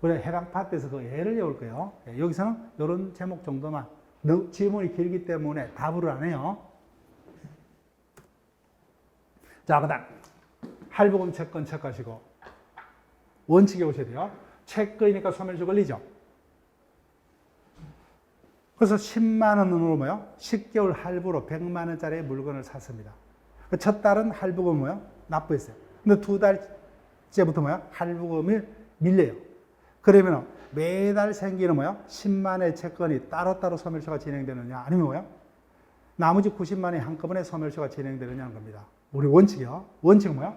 우리가 해당 파트에서 그 예를 내올 거예요. 예, 여기서는 이런 제목 정도만. 지문이 길기 때문에 답을 안 해요. 자, 그 다음. 할부금 채권 체크하시고. 원칙에 오셔야 돼요. 채권이니까 소멸시효 걸리죠. 그래서 10만 원으로 뭐요? 10개월 할부로 100만 원짜리 물건을 샀습니다. 첫 달은 할부금 뭐요? 납부했어요. 근데 두 달째부터 뭐요? 할부금이 밀려요. 그러면 매달 생기는 뭐요? 10만 원의 채권이 따로따로 소멸시효가 진행되느냐? 아니면 뭐요? 나머지 90만 원이 한꺼번에 소멸시효가 진행되느냐는 겁니다. 우리 원칙이요. 원칙은 뭐요?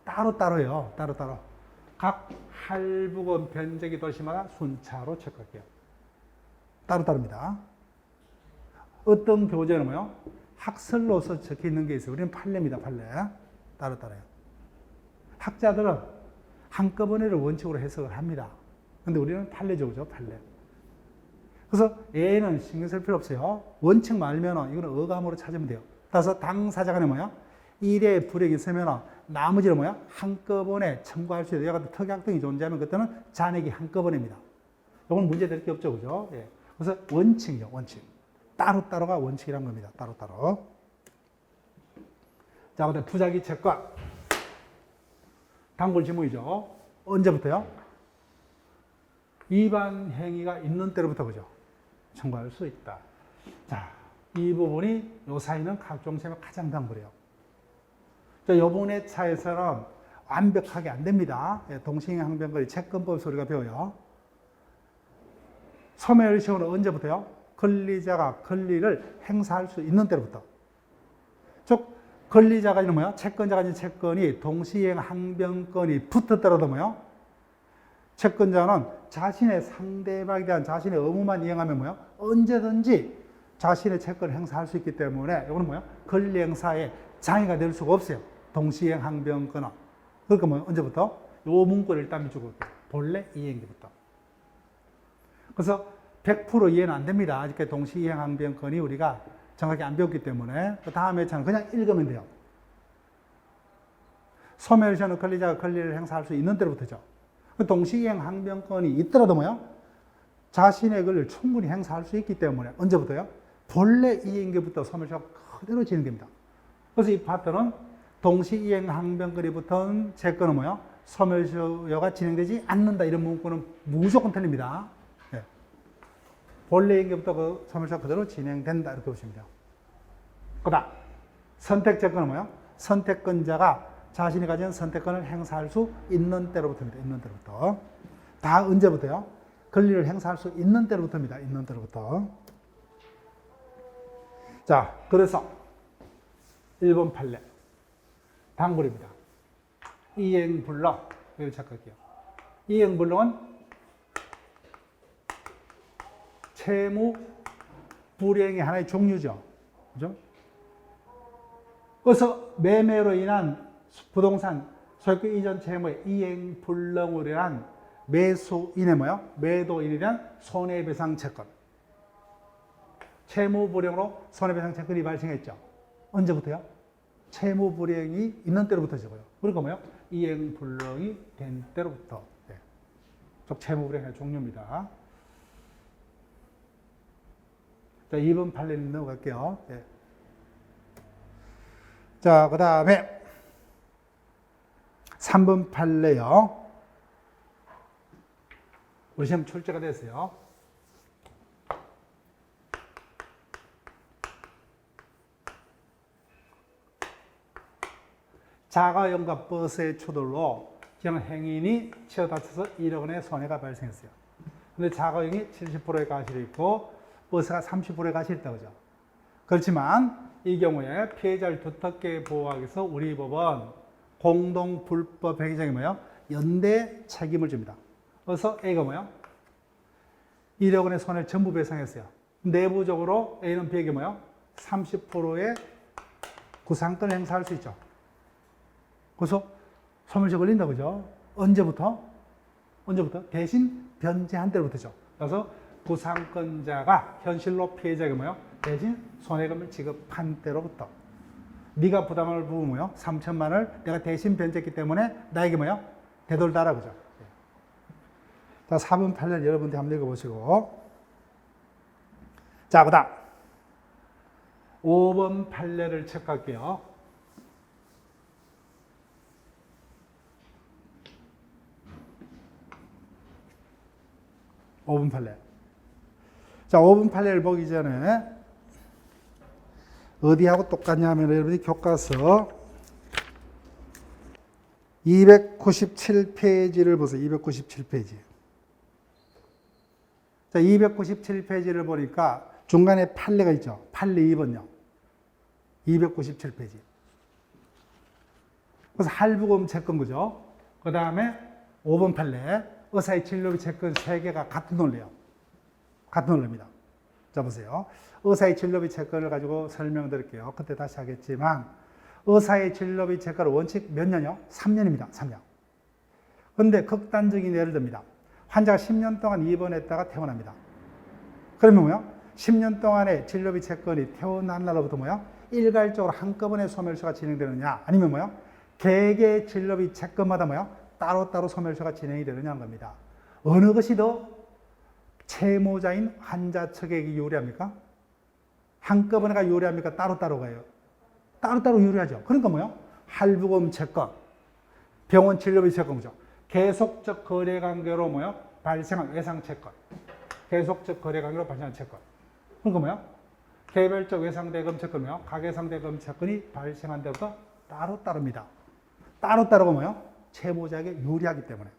따로따로요. 따로따로. 각 할부금 변제기 도시마다 순차로 체크할게요. 따로따로입니다. 어떤 교재는 뭐요? 학설로서 적혀 있는 게 있어요. 우리는 판례입니다. 판례. 따로따로요. 학자들은 한꺼번에를 원칙으로 해석을 합니다. 근데 우리는 판례죠. 그죠? 판례. 그래서 얘는 신경 쓸 필요 없어요. 원칙만 알면 이거는 어감으로 찾으면 돼요. 따라서 당사자 간에 뭐야? 일에 불이익이 있으면 나머지는 뭐야? 한꺼번에 청구할 수 있어요. 같은 특약 등이 존재하면 그때는 잔액이 한꺼번에입니다. 이건 문제될 게 없죠. 그죠? 예. 그래서 원칙이요. 원칙. 따로따로가 원칙이란 겁니다. 따로따로. 자, 그다음 부작위 채권. 단골 지문이죠. 언제부터요? 위반 행위가 있는 때로부터 그죠? 청구할 수 있다. 자, 이 부분이 요 사이는 각종 채무 가장 단골이에요. 자, 이 부분에 차에서는 완벽하게 안 됩니다. 동시행항변거리 채권법에서 우리가 배워요. 소멸시효는 언제부터요? 권리자가 권리를 행사할 수 있는 때로부터. 즉, 권리자가 있는 뭐야? 채권자가 있는 채권이 동시이행 항변권이 붙었더라도 뭐야? 채권자는 자신의 상대방에 대한 자신의 의무만 이행하면 뭐야? 언제든지 자신의 채권을 행사할 수 있기 때문에 이거는 뭐야? 권리 행사에 장애가 될 수가 없어요. 동시이행 항변권은. 그러니까 뭐 언제부터? 요 문구를 일단 밑주고 본래 이행기부터. 그래서 100% 이해는 안 됩니다. 아직까지 동시이행 항변권이 우리가 정확히 안 배웠기 때문에 그 다음에 참 그냥 읽으면 돼요. 소멸시효는 권리자가 권리를 행사할 수 있는 때로부터죠. 동시이행 항변권이 있더라도 뭐요? 자신의 권리를 충분히 행사할 수 있기 때문에 언제부터요? 본래 이행기부터 소멸시효가 그대로 진행됩니다. 그래서 이 파트는 동시이행 항변권이 붙은 채권은 뭐요? 소멸시효가 진행되지 않는다. 이런 문구는 무조건 틀립니다. 네. 본래 이행기부터 그 소멸시효가 그대로 진행된다. 이렇게 보시면 돼요. 그 다음 선택채권은 뭐요? 선택권자가 자신이 가진 선택권을 행사할 수 있는 때로부터입니다. 있는 때로부터. 다 언제부터요? 권리를 행사할 수 있는 때로부터입니다. 있는 때로부터. 자, 그래서 1번 판례. 단골입니다. 이행불능. 여기 착각할게요. 이행불능은 채무 불이행의 하나의 종류죠. 그죠? 그래서 매매로 인한 부동산 소유권 이전 채무의 이행불능으로 인한 매수인의 뭐요? 매도인에 대한 손해배상 채권. 채무불이행으로 손해배상 채권이 발생했죠. 언제부터요? 채무불이행이 있는 때로부터죠. 그러니까 뭐요? 이행불능이 된 때로부터. 네. 즉 채무불이행의 종류입니다. 자, 2번 판례 넘어갈게요. 네. 자, 그 다음에 3번 판례요. 우리 시험 출제가 됐어요. 자가용과 버스의 추돌로 기한 행인이 치어 다쳐서 1억 원의 손해가 발생했어요. 근데 자가용이 70%의 가실이 있고 버스가 30%의 가실이 있다고 하죠. 그렇지만 이 경우에 피해자를 두텁게 보호하기 위해서 우리 법은 공동 불법 행위자에게 뭐예요? 연대 책임을 줍니다. 그래서 A가 뭐예요? 1억 원의 손해를 전부 배상했어요. 내부적으로 A는 B에게 뭐예요? 30%의 구상권을 행사할 수 있죠. 그래서 소멸시효 걸린다, 그죠? 언제부터? 대신 변제한 때로부터죠. 그래서 구상권자가 현실로 피해자에게 뭐예요? 대신 손해금을 지급한 때로부터. 네가 부담을 부으면 뭐예요? 3천만 원을 내가 대신 변제했기 때문에 나에게 뭐예요? 되돌다라, 그죠? 자, 4번 판례를 여러분들 한번 읽어보시고. 자, 그 다음 5번 판례를 체크할게요. (5번) 판례. 자, 5번 판례를 보기 전에 어디하고 똑같냐 하면 여러분이 교과서 297페이지를 보세요. 297페이지. 자, 297페이지를 보니까 중간에 판례가 있죠. 판례 2번요. 297페이지. 그래서 할부금 채권, 그죠? 그 다음에 5번 판례. 의사의 진료비 채권 3개가 같은 논리예요. 같은 논리입니다. 자, 보세요. 의사의 진료비 채권을 가지고 설명드릴게요. 그때 다시 하겠지만 의사의 진료비 채권 원칙 몇 년이요? 3년입니다. 3년. 그런데 극단적인 예를 듭니다. 환자가 10년 동안 입원했다가 퇴원합니다. 그러면 뭐요? 10년 동안의 진료비 채권이 퇴원한 날로부터 뭐요? 일괄적으로 한꺼번에 소멸시효가 진행되느냐, 아니면 뭐요? 개개의 진료비 채권마다 뭐요? 따로따로 소멸시효가 진행이 되느냐는 겁니다. 어느 것이 더 채무자인 환자 측에게 유리합니까? 한꺼번에가 유리합니까? 따로따로가요? 따로따로 유리하죠. 그러니까 뭐요? 할부금 채권, 병원 진료비 채권이죠. 계속적 거래관계로 뭐요? 발생한 외상채권. 계속적 거래관계로 발생한 채권. 그러니까 뭐요? 개별적 외상대금 채권이요. 가계상대금 채권이 발생한 데부터 따로따로입니다. 따로따로가 뭐요? 채무자에게 유리하기 때문에.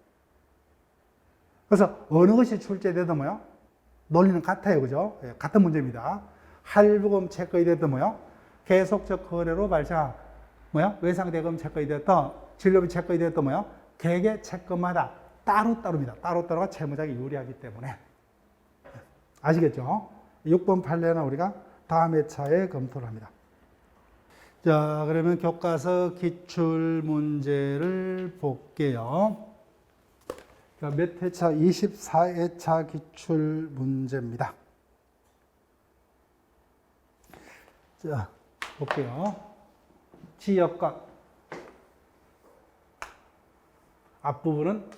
그래서 어느 것이 출제되든 뭐요? 논리는 같아요. 그죠? 예, 같은 문제입니다. 할부금 채권이 되든 뭐요? 계속적 거래로 발생한 뭐야? 외상대금 채권이 됐던, 진료비 채권이 됐던 뭐야? 개개 채권마다 따로따로입니다. 따로따로가 채무자에게 유리하기 때문에. 아시겠죠? 6번 판례는 우리가 다음 회차에 검토를 합니다. 자, 그러면 교과서 기출 문제를 볼게요. 자, 몇 회차? 24회차 기출 문제입니다. 자, 볼게요. 지역과 앞부분은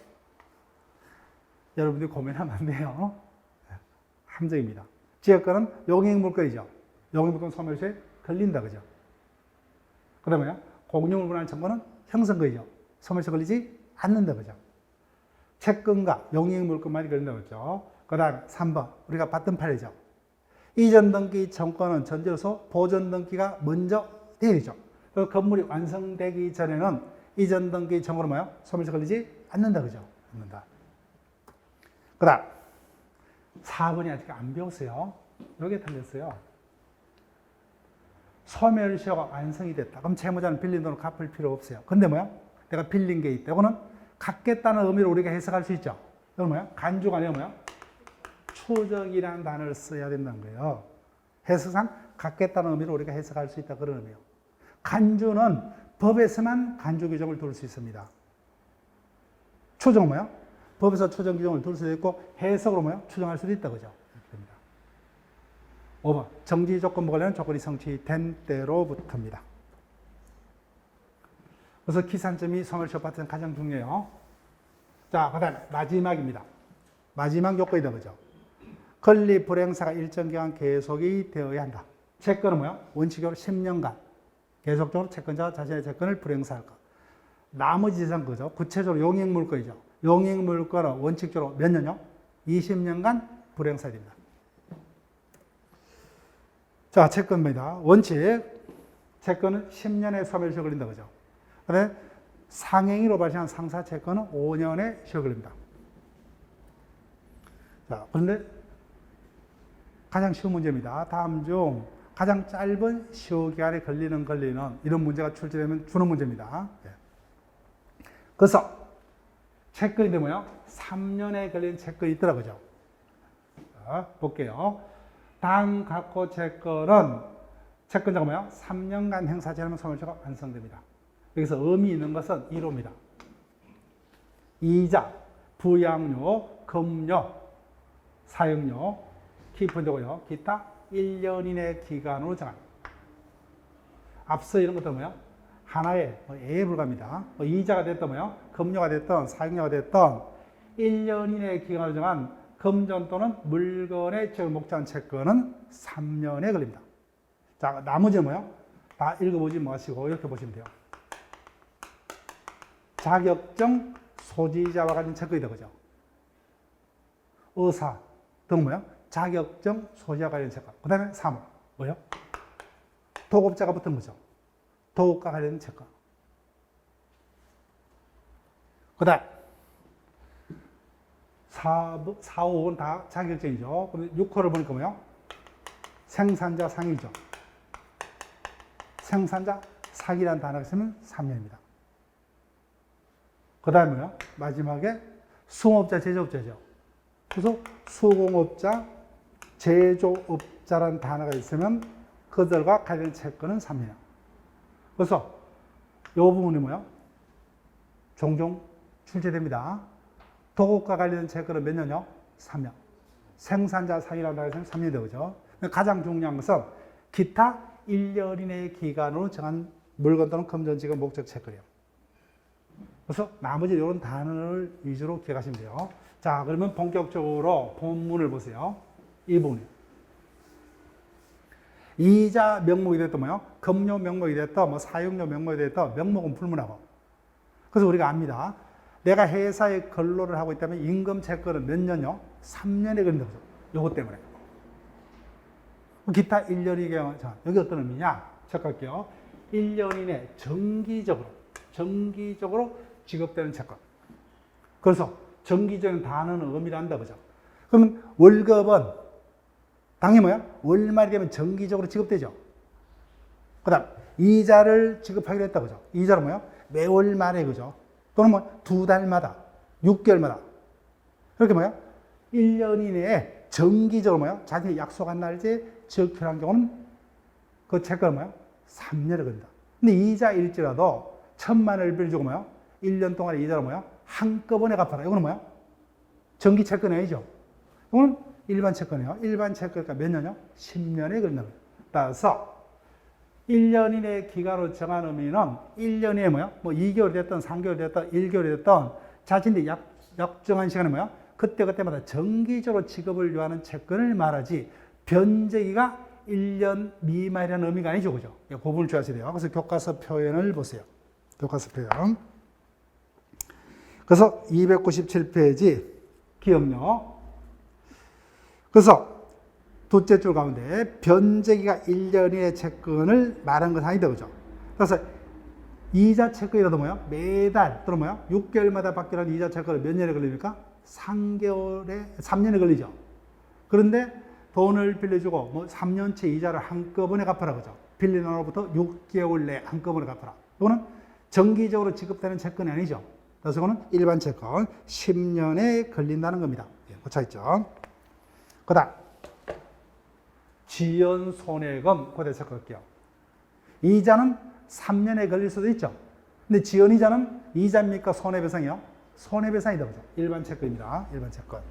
여러분들이 고민하면 안 돼요. 함정입니다. 지역과는 용익물건이죠. 용익물건 소멸시에 걸린다, 그죠? 그 다음에 공유물건한 청구는 형성거이죠. 소멸시에 걸리지 않는다, 그죠? 채권과 용익물건만이 걸린다, 그죠? 그 다음에 3번, 우리가 봤던 판례죠. 이전 등기 청구는 전제로서 보전 등기가 먼저 되어야죠. 그 건물이 완성되기 전에는 이전 등기 청구는 뭐야? 소멸시에 걸리지 않는다, 그죠? 않는다. 그 다음 4번이 아직 안 배웠어요. 여기에 틀렸어요. 소멸시효가 완성이 됐다. 그럼 채무자는 빌린 돈을 갚을 필요 없어요. 근데 뭐야? 내가 빌린 게 있다. 이거는 갚겠다는 의미로 우리가 해석할 수 있죠. 이건 뭐야? 간주가 아니라 뭐야? 추정이라는 단어를 써야 된다는 거예요. 해석상 갚겠다는 의미로 우리가 해석할 수 있다. 그런 의미예요. 간주는 법에서만 간주 규정을 둘 수 있습니다. 추정은 뭐야? 법에서 추정 규정을 둘 수도 있고 해석으로 뭐야? 추정할 수도 있다. 그죠? 5번. 정지 조건부 관련 조건이 성취된 때로부터입니다. 그래서 기산점이 소멸시효 파트는 가장 중요해요. 자, 그 다음에 마지막입니다. 마지막 요건이다. 그죠? 권리 불행사가 일정 기간 계속이 되어야 한다. 채권은 뭐야? 원칙적으로 10년간 계속적으로 채권자가 자신의 채권을 불행사할 것. 나머지 재산 거죠. 구체적으로 용익물건이죠. 용익물건은 원칙적으로 몇 년요? 20년간 불행사해야 됩니다. 자, 채권입니다. 원칙. 채권은 10년의 소멸시효 걸린다. 그죠? 그런데 상행위로 발생한 상사채권은 5년의 시효 걸립니다. 자, 그런데 가장 쉬운 문제입니다. 다음 중 가장 짧은 시효 기간에 걸리는 이런 문제가 출제되면 주는 문제입니다. 그래서 채권이 되면요 3년에 걸린 채권이 있더라고요. 자, 볼게요. 다음 각호 채권은 채권자가 뭐야? 3년간 행사하지 않으면 소멸시효가 완성됩니다. 여기서 의미 있는 것은 이로입니다. 이자, 부양료, 금료, 사용료, 키포인트고요. 기타 1년 이내 기간으로 정합니다. 앞서 이런 것도 뭐야? 하나의 A에 불과합니다. 이자가 됐던 뭐야? 금료가 됐던 사용료가 됐던 1년 이내 기간으로 정한 금전 또는 물건의 지역을 목적한 채권은 3년에 걸립니다. 자, 나머지는 뭐야? 다 읽어보지 마시고 이렇게 보시면 돼요. 자격증 소지자와 관련 채권이다. 그죠? 의사 등 뭐야? 자격증 소지자와 관련 채권. 그 다음에 사무. 뭐요? 도급자가 붙은 거죠. 도급과 관련 채권. 그 다음 4, 5는 다 자격증이죠. 근데 6호를 보니까 뭐요? 생산자 상이죠. 생산자 상이라는 단어가 있으면 3년입니다. 그 다음에 뭐요? 마지막에 수공업자, 제조업자죠. 그래서 수공업자, 제조업자라는 단어가 있으면 그들과 관련 채권은 3년. 그래서 이 부분이 뭐요? 종종 출제됩니다. 도급과 관련 채권은 몇 년이요? 3년. 생산자 상이라고 해서 3년이 되죠. 가장 중요한 것은 기타 1년 이내의 기간으로 정한 물건 또는 금전지급 목적 채권이에요. 그래서 나머지 이런 단어를 위주로 기억하시면 돼요. 자, 그러면 본격적으로 본문을 보세요. 이 부분이에요. 이자 명목이 됐던 뭐요? 금료 명목이 됐던 사용료 명목이 됐던 명목은 불문하고. 그래서 우리가 압니다. 내가 회사에 근로를 하고 있다면 임금 채권은 몇 년요? 3년에 걸린다고 하죠. 요것 때문에. 기타 1년이 경우, 자, 여기 어떤 의미냐? 체크할게요. 1년 이내 정기적으로 지급되는 채권. 그래서 정기적인 단어는 의미를 한다, 그죠? 그러면 월급은 당연히 뭐야? 월말이 되면 정기적으로 지급되죠. 그 다음, 이자를 지급하기로 했다, 그죠? 이자는 뭐예요? 매월 말에, 그죠? 또는 뭐, 2달마다, 6개월마다. 그렇게 뭐예요? 1년 이내에 정기적으로 뭐예요? 자신이 약속한 날짜에 지급하는 경우는 그 채권은 뭐예요? 3년이 걸린다. 근데 이자일지라도 1,000만 원을 빌려주고 뭐예요? 1년 동안의 이자를 뭐예요? 한꺼번에 갚아라. 이거는 뭐예요? 정기 채권이 아니죠. 이거는 일반 채권이에요. 일반 채권이니까 몇 년이요? 10년에 걸린다. 따라서 1년 이내 기간으로 정한 의미는 1년 이내 뭐야? 뭐 2개월이 됐든 3개월이 됐든 1개월이 됐든 자신들이 약정한 시간에 뭐야? 그때그때마다 정기적으로 지급을 요하는 채권을 말하지 변제기가 1년 미만이라는 의미가 아니죠. 그죠? 그 부분을 주셔야 돼요. 그래서 교과서 표현을 보세요. 교과서 표현. 그래서 297페이지 기억력. 그래서 둘째 줄 가운데 변제기가 1년 이내 채권을 말한 것은 아니다. 그죠? 그래서 이자 채권이라도 뭐요? 매달 또는 뭐요? 6개월마다 받기로 하는 이자 채권을 몇 년에 걸립니까? 3년에 걸리죠. 그런데 돈을 빌려주고 뭐 3년치 이자를 한꺼번에 갚아라. 그죠? 빌린 날로부터 6개월 내에 한꺼번에 갚아라. 이거는 정기적으로 지급되는 채권이 아니죠. 그래서 이거는 일반 채권 10년에 걸린다는 겁니다. 그 차 있죠. 그 다음 지연 손해금 고대 체크할게요. 이자는 3년에 걸릴 수도 있죠. 근데 지연 이자는 이자입니까? 손해배상이요? 손해배상이다. 보죠. 일반 채권입니다. 일반 채권.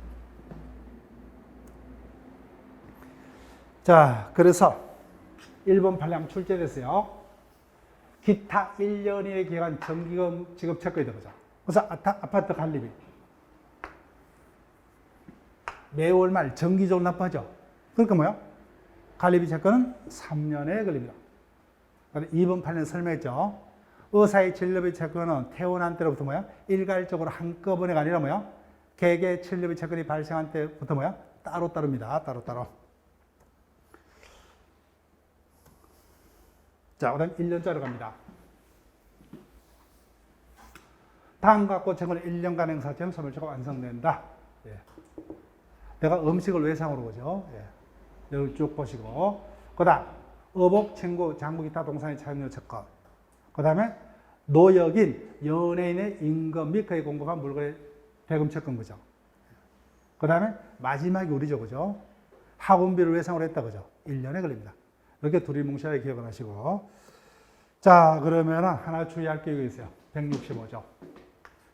자, 그래서 1번 판례 출제됐어요. 기타 1년의 기간 정기금 지급 채권이다. 보죠. 그래서 아파트 관리비. 매월 말 정기적으로 납부하죠. 그러니까 뭐야? 관리비 채권은 3년에 걸립니다. 2번 판례는 설명했죠. 의사의 진료비 채권은 퇴원한 때로부터 뭐야? 일괄적으로 한꺼번에가 아니라 뭐야? 개개 진료비 채권이 발생한 때부터 뭐야? 따로따로입니다. 따로따로. 자, 그 다음 1년짜리 갑니다. 다음과 같고 채권은 1년간 행사처럼 소멸시효가 완성된다. 예. 내가 음식을 외상으로 보죠. 예. 여기 쭉 보시고. 그 다음, 의복, 친구, 장부, 기타 동산의 차용료 채권. 그 다음에 노역인, 연예인의 임금 및 그에 공급한 물건의 대금 채권, 그죠. 그 다음에 마지막이 우리죠, 그죠. 학원비를 외상으로 했다, 그죠. 1년에 걸립니다. 이렇게 둘이 뭉쳐야 기억을 하시고. 자, 그러면 하나 주의할 게 있어요. 165조.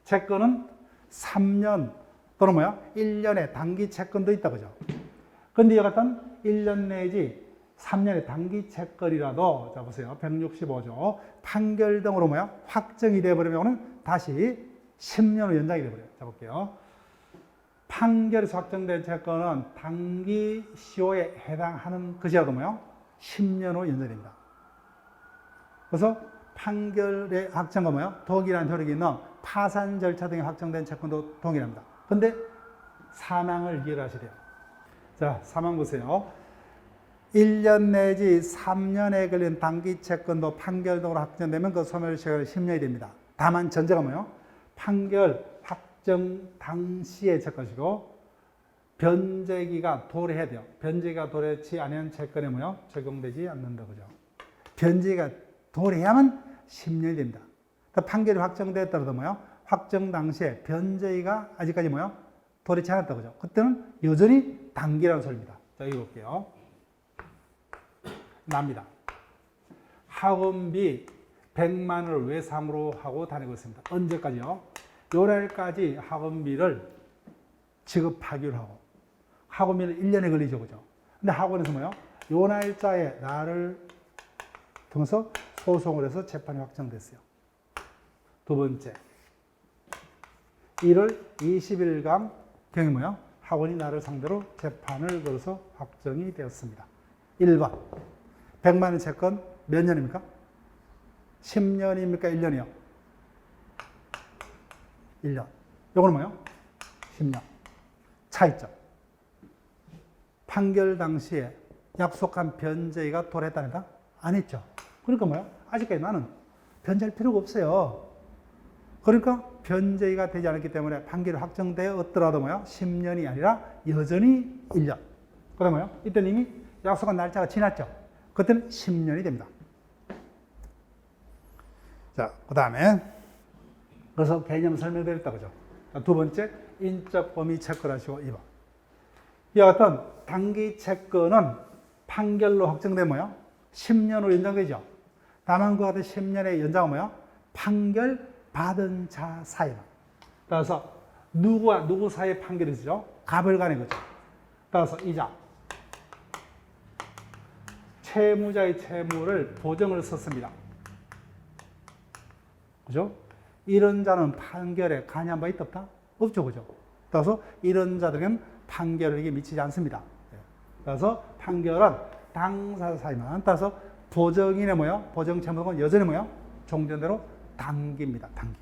채권은 3년 또는 뭐야? 1년의 단기 채권도 있다, 그죠? 근데 이 같은 1년 내지 3년의 단기 채권이라도, 자, 보세요. 165조. 판결 등으로 뭐야? 확정이 되어버리면 다시 10년으로 연장이 되어버려요. 자, 볼게요. 판결에서 확정된 채권은 단기 시효에 해당하는 것이라도 뭐야? 10년으로 연장됩니다. 그래서 판결의 확정과 뭐야? 동일한 효력이 있는 파산 절차 등에 확정된 채권도 동일합니다. 근데 사망을 이해를 하셔야 돼요. 자, 사망 보세요. 1년 내지 3년에 걸린 단기 채권도 판결 등으로 확정되면 그 소멸 시효가 10년이 됩니다. 다만 전제가 뭐예요? 판결 확정 당시의 채권이고 변제기가 도래해야 돼요. 변제기가 도래치 않은 채권에 뭐예요? 적용되지 않는다, 그죠? 변제기가 도래해야만 10년이 됩니다. 판결이 확정되었다고 뭐예요? 확정 당시에 변제기가 아직까지 뭐예요? 도래치 않았다, 그죠? 그때는 여전히 단기라는 소리입니다. 자, 여기 볼게요. 납니다. 학원비 100만 원을 외상으로 하고 다니고 있습니다. 언제까지요? 요날까지 학원비를 지급하기로 하고, 학원비는 1년에 걸리죠, 그죠? 근데 학원에서 뭐예요? 요 날짜에 나를 통해서 소송을 해서 재판이 확정됐어요. 두 번째, 1월 20일간 경이 뭐예요? 학원이 나를 상대로 재판을 걸어서 확정이 되었습니다. 1번, 100만 원 채권 몇 년입니까? 10년입니까? 1년이요? 1년. 요거는 뭐예요? 10년. 차이점. 판결 당시에 약속한 변제가 도래했다니까? 안 했죠. 그러니까 뭐예요? 아직까지 나는 변제할 필요가 없어요. 그러니까 변제가 되지 않았기 때문에 판결이 확정되었더라도 뭐예요? 10년이 아니라 여전히 1년. 그 다음에 뭐예요? 이때는 이미 약속한 날짜가 지났죠. 그때는 10년이 됩니다. 자, 그 다음에, 그래서 개념 설명드렸다, 그죠? 두 번째, 인적 범위 채권을 하시고 2번. 이와 같은 단기 채권은 판결로 확정되면 뭐요? 10년으로 연장되죠. 다만 그와 같은 10년의 연장은 뭐요? 판결 받은 자 사이만. 따라서 누구와 누구 사이의 판결이 있죠? 갑을 간의 거죠. 따라서 이자. 채무자의 채무를 보정을 썼습니다. 그죠? 이런 자는 판결에 관여한 바 있다 없다? 없죠, 그죠? 따라서 이런 자들은 판결에게 미치지 않습니다. 따라서 판결은 당사 사이만. 따라서 보정인의 뭐요? 보정 채무는 여전히 뭐요? 종전대로 단기입니다. 단기.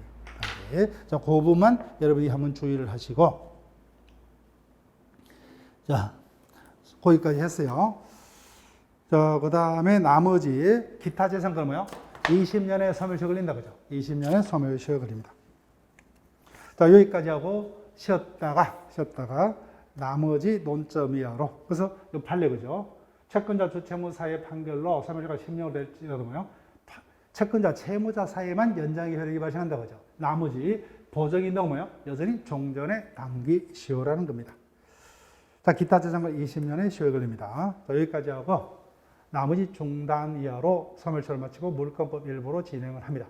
자, 그 부분만 여러분이 한번 주의를 하시고. 자, 거기까지 했어요. 자, 그 다음에 나머지 기타 재산권 뭐요? 20년의 소멸시효 걸린다, 그죠? 20년의 소멸시효 걸립니다. 자, 여기까지 하고 쉬었다가 나머지 논점 이하로. 그래서 이 판례, 그죠? 채권자 주채무 사이의 판결로 소멸시효가 10년으로 될지라도 뭐요? 채권자 채무자 사이에만 연장의 효력이 발생한다, 그죠? 나머지 보정인도 뭐요? 여전히 종전의 단기 시효라는 겁니다. 자, 기타 재산권 20년의 시효에 걸립니다. 자, 여기까지 하고 나머지 중단 이하로 소멸시효를 마치고 물권법 일부로 진행을 합니다.